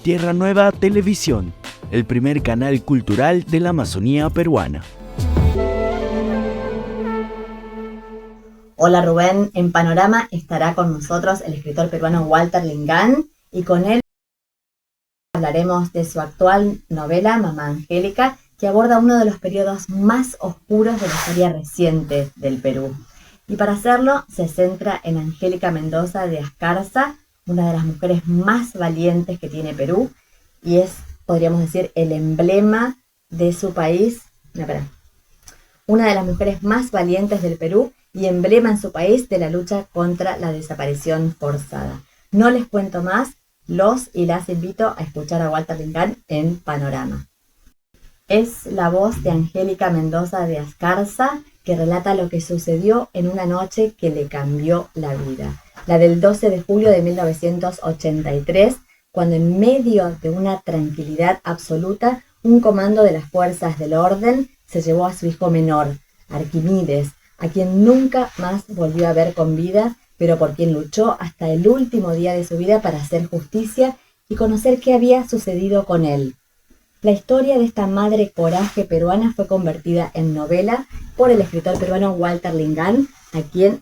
Tierra Nueva Televisión, el primer canal cultural de la Amazonía peruana. Hola Rubén, en Panorama estará con nosotros el escritor peruano Walter Lingán y con él hablaremos de su actual novela Mamá Angélica, que aborda uno de los periodos más oscuros de la historia reciente del Perú. Y para hacerlo se centra en Angélica Mendoza de Ascarza, una de las mujeres más valientes que tiene Perú y es, podríamos decir, el emblema de su país. Una de las mujeres más valientes del Perú y emblema en su país de la lucha contra la desaparición forzada. No les cuento más, los y las invito a escuchar a Walter Lingán en Panorama. Es la voz de Angélica Mendoza de Ascarza que relata lo que sucedió en una noche que le cambió la vida. La del 12 de julio de 1983, cuando en medio de una tranquilidad absoluta, un comando de las fuerzas del orden se llevó a su hijo menor, Arquímedes, a quien nunca más volvió a ver con vida, pero por quien luchó hasta el último día de su vida para hacer justicia y conocer qué había sucedido con él. La historia de esta madre coraje peruana fue convertida en novela por el escritor peruano Walter Lingán, a quien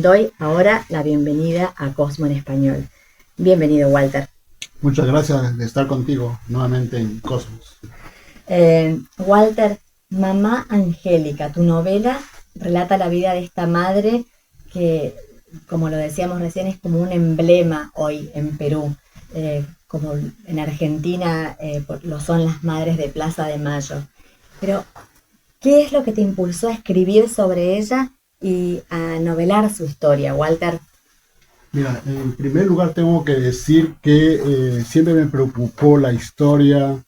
doy ahora la bienvenida a Cosmo en Español. Bienvenido, Walter. Muchas gracias de estar contigo nuevamente en Cosmos. Walter, Mamá Angélica, tu novela relata la vida de esta madre que, como lo decíamos recién, es como un emblema hoy en Perú. Como en Argentina lo son las madres de Plaza de Mayo. Pero, ¿qué es lo que te impulsó a escribir sobre ella y a novelar su historia, Walter? Mira, en primer lugar tengo que decir que siempre me preocupó la historia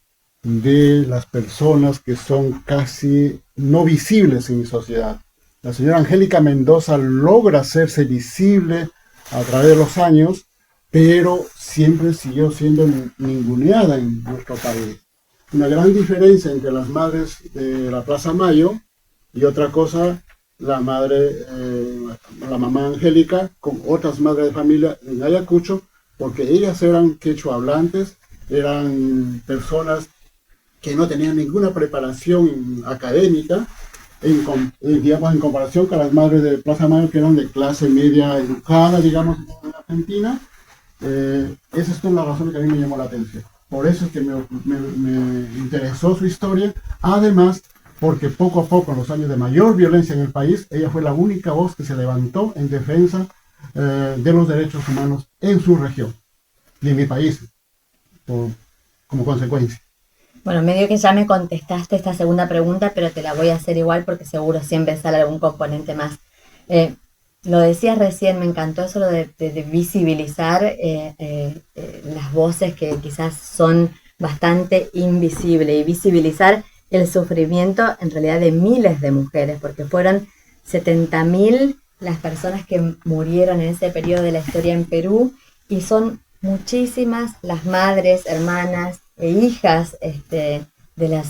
de las personas que son casi no visibles en mi sociedad. La señora Angélica Mendoza logra hacerse visible a través de los años, pero siempre siguió siendo ninguneada en nuestro país. Una gran diferencia entre las madres de la Plaza Mayo y otra cosa, la mamá Angélica con otras madres de familia en Ayacucho, porque ellas eran quechua hablantes, eran personas que no tenían ninguna preparación académica, en comparación con las madres de Plaza Mayo, que eran de clase media educada, digamos, en Argentina. Esa es una razón que a mí me llamó la atención. Por eso es que me interesó su historia. Además, porque poco a poco, en los años de mayor violencia en el país, ella fue la única voz que se levantó en defensa de los derechos humanos en su región y en mi país, como consecuencia. Bueno, medio que ya me contestaste esta segunda pregunta, pero te la voy a hacer igual porque seguro siempre sale algún componente más. Lo decías recién, me encantó eso de visibilizar las voces que quizás son bastante invisibles y visibilizar el sufrimiento en realidad de miles de mujeres, porque fueron 70.000 las personas que murieron en ese periodo de la historia en Perú y son muchísimas las madres, hermanas e hijas de la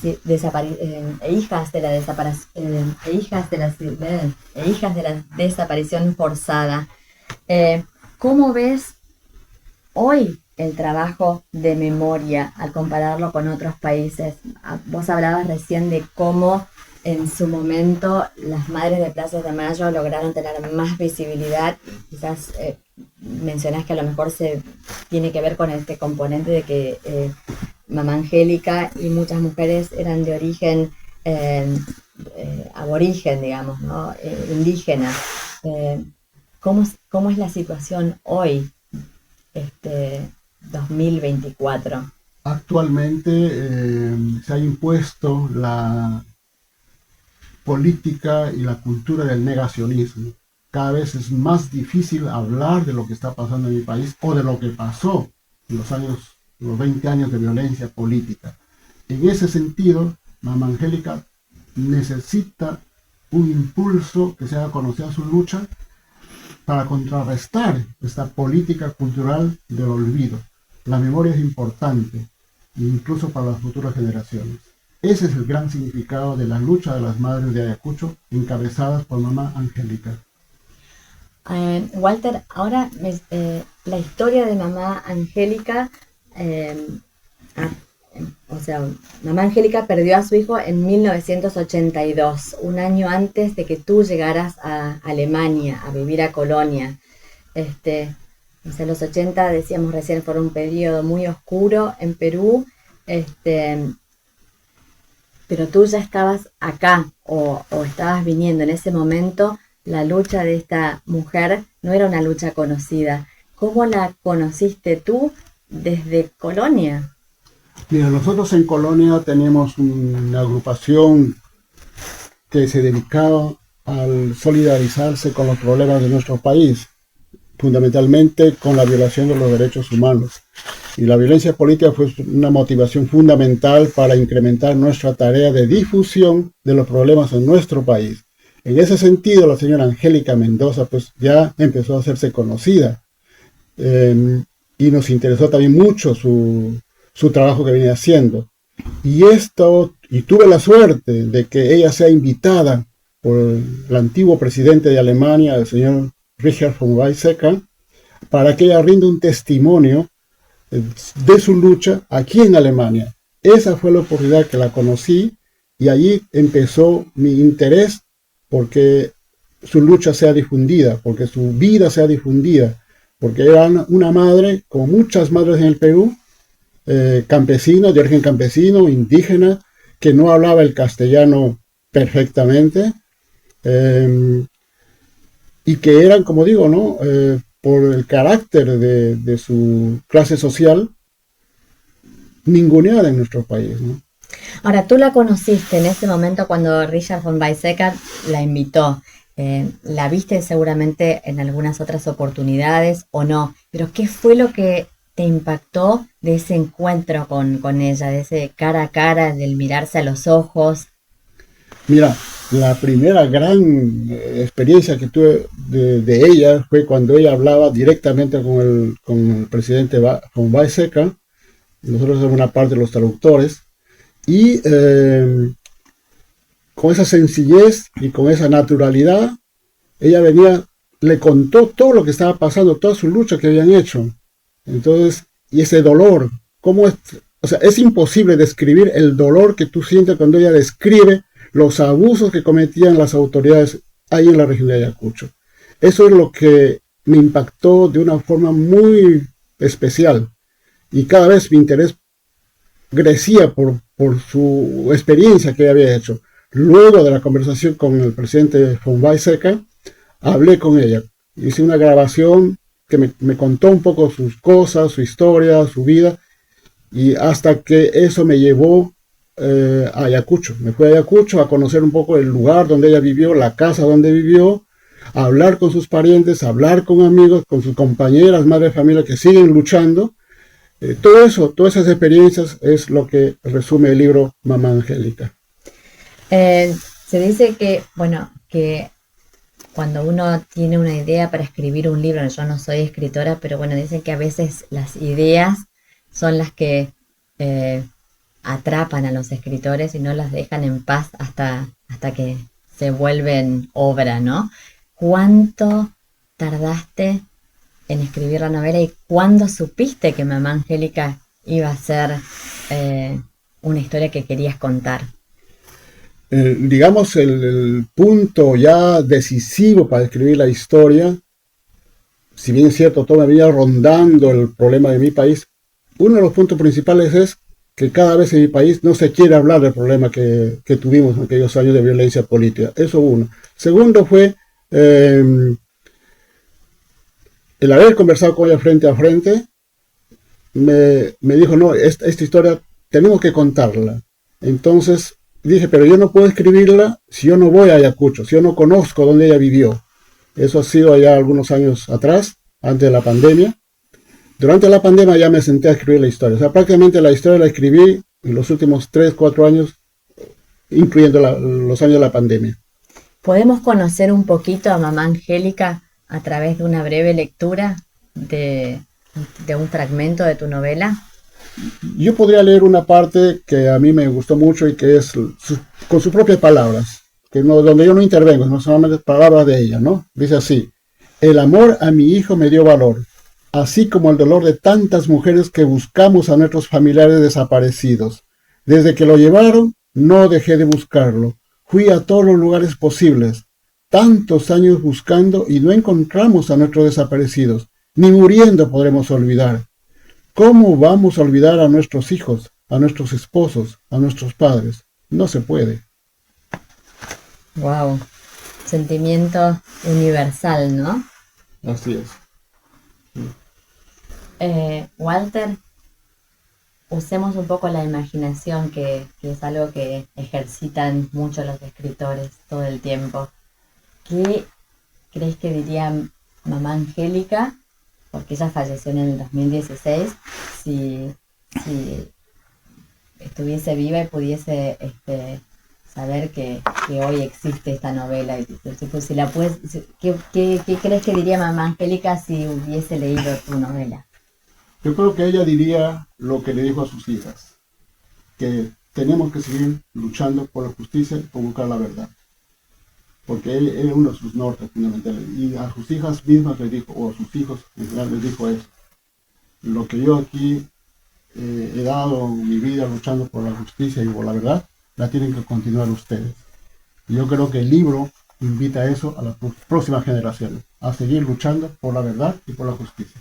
desaparición forzada. ¿Cómo ves hoy el trabajo de memoria al compararlo con otros países? Vos hablabas recién de cómo en su momento las madres de Plaza de Mayo lograron tener más visibilidad. Quizás mencionás que a lo mejor se tiene que ver con este componente de que Mamá Angélica y muchas mujeres eran de origen aborigen, digamos, ¿no? Indígena. ¿Cómo es la situación hoy, 2024? Actualmente se ha impuesto la política y la cultura del negacionismo. Cada vez es más difícil hablar de lo que está pasando en mi país o de lo que pasó en los 20 años de violencia política. En ese sentido, Mamá Angélica necesita un impulso que se haga conocer su lucha para contrarrestar esta política cultural del olvido. La memoria es importante, incluso para las futuras generaciones. Ese es el gran significado de la lucha de las madres de Ayacucho, encabezadas por Mamá Angélica. Walter, ahora la historia de mamá Angélica, o sea, mamá Angélica perdió a su hijo en 1982, un año antes de que tú llegaras a Alemania, a vivir a Colonia. O sea, los 80, decíamos recién, fueron un periodo muy oscuro en Perú, pero tú ya estabas acá o estabas viniendo en ese momento. La lucha de esta mujer no era una lucha conocida. ¿Cómo la conociste tú desde Colonia? Mira, nosotros en Colonia teníamos una agrupación que se dedicaba al solidarizarse con los problemas de nuestro país, fundamentalmente con la violación de los derechos humanos. Y la violencia política fue una motivación fundamental para incrementar nuestra tarea de difusión de los problemas en nuestro país. En ese sentido, la señora Angélica Mendoza pues ya empezó a hacerse conocida, y nos interesó también mucho su trabajo que venía haciendo. Y tuve la suerte de que ella sea invitada por el antiguo presidente de Alemania, el señor Richard von Weizsäcker, para que ella rinda un testimonio de su lucha aquí en Alemania. Esa fue la oportunidad que la conocí, y allí empezó mi interés porque su lucha sea difundida, porque su vida sea difundida, porque era una madre, como muchas madres en el Perú, campesina, de origen campesino, indígena, que no hablaba el castellano perfectamente, y que eran, como digo, ¿no? Por el carácter de su clase social, ninguneada en nuestro país, ¿no? Ahora, tú la conociste en ese momento cuando Richard von Weizsäcker la invitó. La viste seguramente en algunas otras oportunidades o no, pero ¿qué fue lo que te impactó de ese encuentro con ella, de ese cara a cara, del mirarse a los ojos? Mira, la primera gran experiencia que tuve de ella fue cuando ella hablaba directamente con el presidente von Weizsäcker. Nosotros somos una parte de los traductores, y con esa sencillez y con esa naturalidad, ella le contó todo lo que estaba pasando, toda su lucha que habían hecho. Entonces, y ese dolor, o sea, es imposible describir el dolor que tú sientes cuando ella describe los abusos que cometían las autoridades ahí en la región de Ayacucho. Eso es lo que me impactó de una forma muy especial, y cada vez mi interés crecía por su experiencia que había hecho. Luego de la conversación con el presidente von Weizsäcker, hablé con ella, hice una grabación que me contó un poco sus cosas, su historia, su vida, y hasta que eso me llevó a Ayacucho. Me fui a Ayacucho a conocer un poco el lugar donde ella vivió, la casa donde vivió, a hablar con sus parientes, a hablar con amigos, con sus compañeras, madres de familia que siguen luchando. Todo eso, todas esas experiencias es lo que resume el libro Mamá Angélica. Se dice que, bueno, que cuando uno tiene una idea para escribir un libro, yo no soy escritora, pero bueno, dicen que a veces las ideas son las que atrapan a los escritores y no las dejan en paz hasta que se vuelven obra, ¿no? ¿Cuánto tardaste en escribir la novela y cuándo supiste que Mamá Angélica iba a ser una historia que querías contar? Digamos, el punto ya decisivo para escribir la historia, si bien es cierto, todo me venía rondando el problema de mi país, uno de los puntos principales es que cada vez en mi país no se quiere hablar del problema que tuvimos en aquellos años de violencia política. Eso uno. Segundo fue el haber conversado con ella frente a frente. Me dijo, no, esta historia tenemos que contarla. Entonces dije, pero yo no puedo escribirla si yo no voy a Ayacucho, si yo no conozco dónde ella vivió. Eso ha sido allá algunos años atrás, antes de la pandemia. Durante la pandemia ya me senté a escribir la historia. O sea, prácticamente la historia la escribí en los últimos 3, 4 años, incluyendo los años de la pandemia. ¿Podemos conocer un poquito a Mamá Angélica a través de una breve lectura de un fragmento de tu novela? Yo podría leer una parte que a mí me gustó mucho y que es con sus propias palabras, donde yo no intervengo, no solamente palabras de ella, ¿no? Dice así: El amor a mi hijo me dio valor, así como el dolor de tantas mujeres que buscamos a nuestros familiares desaparecidos. Desde que lo llevaron, no dejé de buscarlo. Fui a todos los lugares posibles, tantos años buscando y no encontramos a nuestros desaparecidos. Ni muriendo podremos olvidar. ¿Cómo vamos a olvidar a nuestros hijos, a nuestros esposos, a nuestros padres? No se puede. Wow, sentimiento universal, ¿no? Así es. Walter, usemos un poco la imaginación, que es algo que ejercitan mucho los escritores todo el tiempo. ¿Qué crees que diría mamá Angélica? Porque ella falleció en el 2016. Si estuviese viva y pudiese saber que hoy existe esta novela. Si la puedes, ¿qué crees que diría mamá Angélica si hubiese leído tu novela? Yo creo que ella diría lo que le dijo a sus hijas, que tenemos que seguir luchando por la justicia y por buscar la verdad, porque él es uno de sus nortes fundamentales, y a sus hijas mismas les dijo, o a sus hijos en general les dijo eso, lo que yo aquí he dado mi vida luchando por la justicia y por la verdad, la tienen que continuar ustedes. Y yo creo que el libro invita a eso a las próximas generaciones, a seguir luchando por la verdad y por la justicia.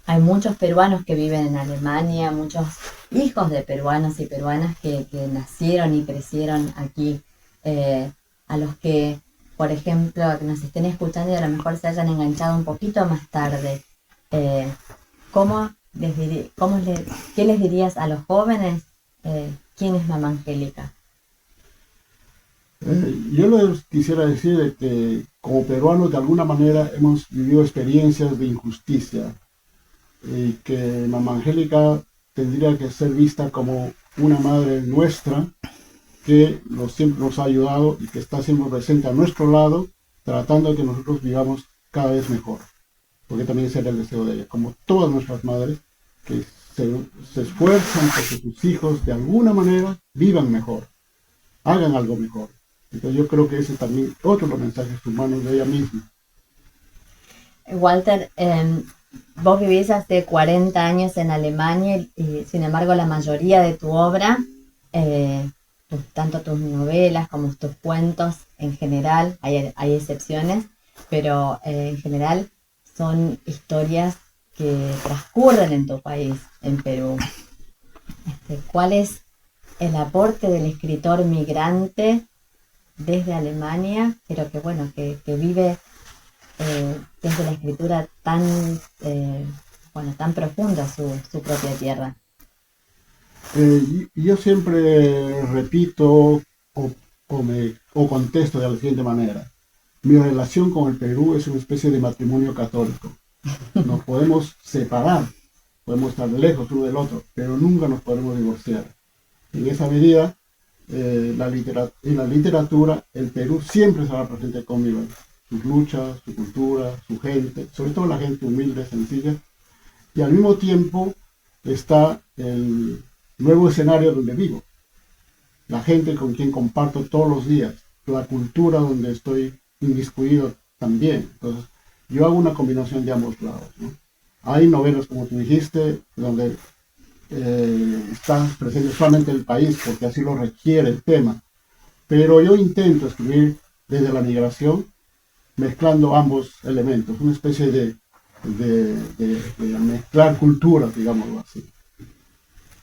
Hay muchos peruanos que viven en Alemania, muchos hijos de peruanos y peruanas que nacieron y crecieron aquí, a los que, por ejemplo, que nos estén escuchando y a lo mejor se hayan enganchado un poquito más tarde. Eh, ¿Qué les dirías a los jóvenes? ¿Quién es mamá Angélica? Yo les quisiera decir de que como peruanos de alguna manera hemos vivido experiencias de injusticia y que mamá Angélica tendría que ser vista como una madre nuestra que siempre nos ha ayudado y que está siempre presente a nuestro lado, tratando de que nosotros vivamos cada vez mejor, porque también ese era el deseo de ella, como todas nuestras madres, que se esfuerzan porque sus hijos de alguna manera vivan mejor, hagan algo mejor. Entonces yo creo que ese también otro de los mensajes humanos de ella misma. Walter, vos vivís hace 40 años en Alemania y sin embargo la mayoría de tu obra, tanto tus novelas como tus cuentos en general, hay excepciones, pero en general son historias que transcurren en tu país, en Perú. ¿Cuál es el aporte del escritor migrante desde Alemania, pero que bueno, que vive desde la escritura tan profunda su propia tierra? Yo siempre repito o contesto de la siguiente manera. Mi relación con el Perú es una especie de matrimonio católico. Nos podemos separar, podemos estar lejos uno del otro, pero nunca nos podemos divorciar. En esa medida, en la literatura, el Perú siempre estará presente conmigo. Sus luchas, su cultura, su gente, sobre todo la gente humilde, sencilla. Y al mismo tiempo está el nuevo escenario donde vivo. La gente con quien comparto todos los días. La cultura donde estoy inmiscuido también. Entonces, yo hago una combinación de ambos lados, ¿no? Hay novelas, como tú dijiste, donde está presente solamente el país, porque así lo requiere el tema. Pero yo intento escribir desde la migración, mezclando ambos elementos, una especie de mezclar culturas, digámoslo así.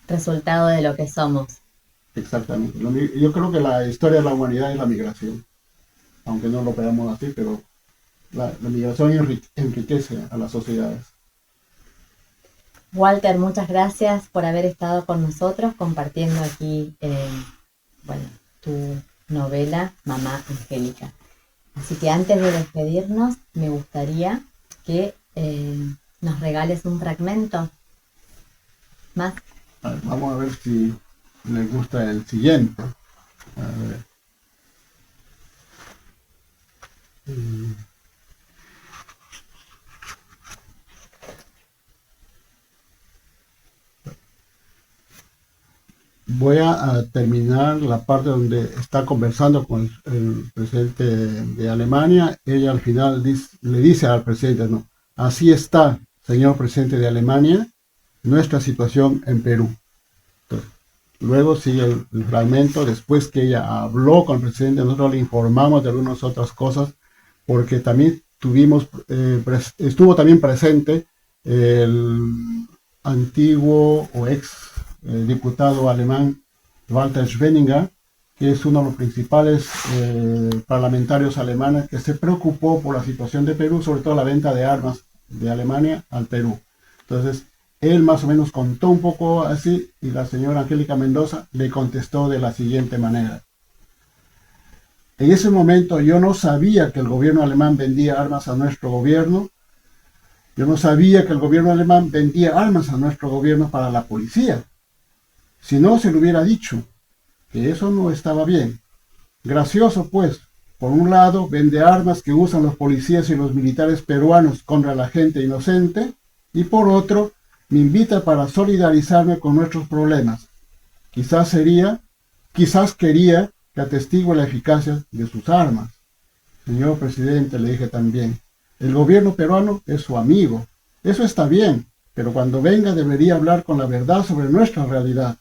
Resultado de lo que somos. Exactamente. Yo creo que la historia de la humanidad es la migración, aunque no lo veamos así, pero la migración enriquece a las sociedades. Walter, muchas gracias por haber estado con nosotros compartiendo aquí tu novela Mamá Angélica. Así que antes de despedirnos, me gustaría que nos regales un fragmento más. A ver, vamos a ver si les gusta el siguiente. A ver. voy a terminar la parte donde está conversando con el presidente de Alemania. Ella al final le dice al presidente, no, así está, señor presidente de Alemania, nuestra situación en Perú. Entonces, luego sigue el fragmento, después que ella habló con el presidente, nosotros le informamos de algunas otras cosas, porque también estuvo también presente el antiguo o ex diputado alemán Walter Schwenninger, que es uno de los principales parlamentarios alemanes que se preocupó por la situación de Perú, sobre todo la venta de armas de Alemania al Perú. Entonces, él más o menos contó un poco así y la señora Angélica Mendoza le contestó de la siguiente manera. En ese momento yo no sabía que el gobierno alemán vendía armas a nuestro gobierno. Yo no sabía que el gobierno alemán vendía armas a nuestro gobierno para la policía. Si no, se le hubiera dicho que eso no estaba bien. Gracioso, pues. Por un lado, vende armas que usan los policías y los militares peruanos contra la gente inocente, y por otro, me invita para solidarizarme con nuestros problemas. Quizás quería que atestigue la eficacia de sus armas. Señor presidente, le dije también, el gobierno peruano es su amigo. Eso está bien, pero cuando venga debería hablar con la verdad sobre nuestra realidad.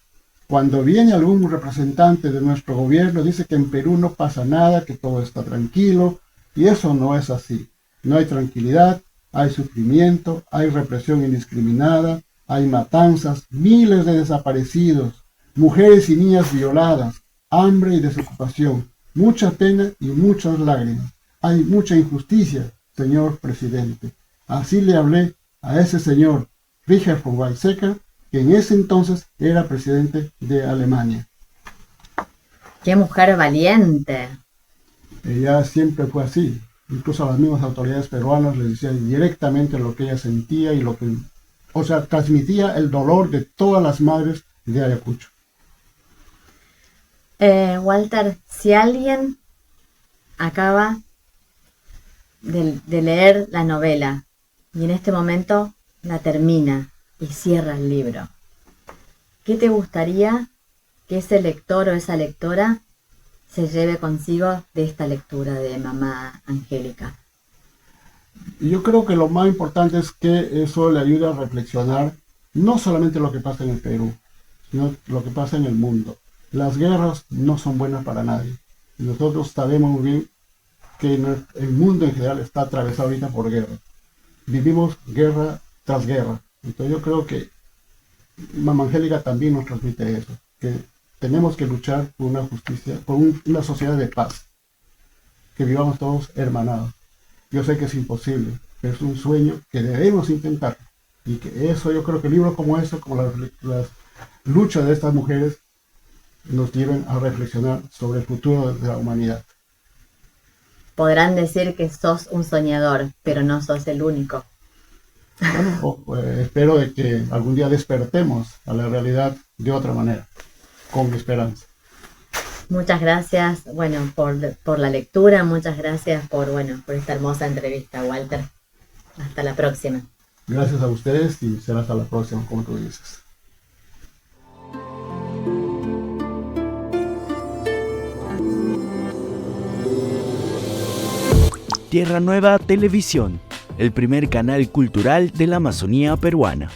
Cuando viene algún representante de nuestro gobierno, dice que en Perú no pasa nada, que todo está tranquilo, y eso no es así. No hay tranquilidad, hay sufrimiento, hay represión indiscriminada, hay matanzas, miles de desaparecidos, mujeres y niñas violadas, hambre y desocupación, mucha pena y muchas lágrimas. Hay mucha injusticia, señor presidente. Así le hablé a ese señor Richard von Weizsäcker, que en ese entonces era presidente de Alemania. ¡Qué mujer valiente! Ella siempre fue así. Incluso a las mismas autoridades peruanas le decían directamente lo que ella sentía y transmitía el dolor de todas las madres de Ayacucho. Walter, si alguien acaba de leer la novela y en este momento la termina y cierra el libro, ¿qué te gustaría que ese lector o esa lectora se lleve consigo de esta lectura de Mamá Angélica? Yo creo que lo más importante es que eso le ayude a reflexionar no solamente lo que pasa en el Perú, sino lo que pasa en el mundo. Las guerras no son buenas para nadie. Y nosotros sabemos muy bien que el mundo en general está atravesado ahorita por guerra. Vivimos guerra tras guerra. Entonces yo creo que Mamá Angélica también nos transmite eso, que tenemos que luchar por una justicia, por una sociedad de paz, que vivamos todos hermanados. Yo sé que es imposible, pero es un sueño que debemos intentar. Y que eso, yo creo que libros como eso, como las luchas de estas mujeres, nos lleven a reflexionar sobre el futuro de la humanidad. Podrán decir que sos un soñador, pero no sos el único. Bueno, espero de que algún día despertemos a la realidad de otra manera, con esperanza. Muchas gracias, por la lectura, muchas gracias por esta hermosa entrevista, Walter. Hasta la próxima. Gracias a ustedes y será hasta la próxima, como tú dices. Tierra Nueva Televisión, el primer canal cultural de la Amazonía peruana.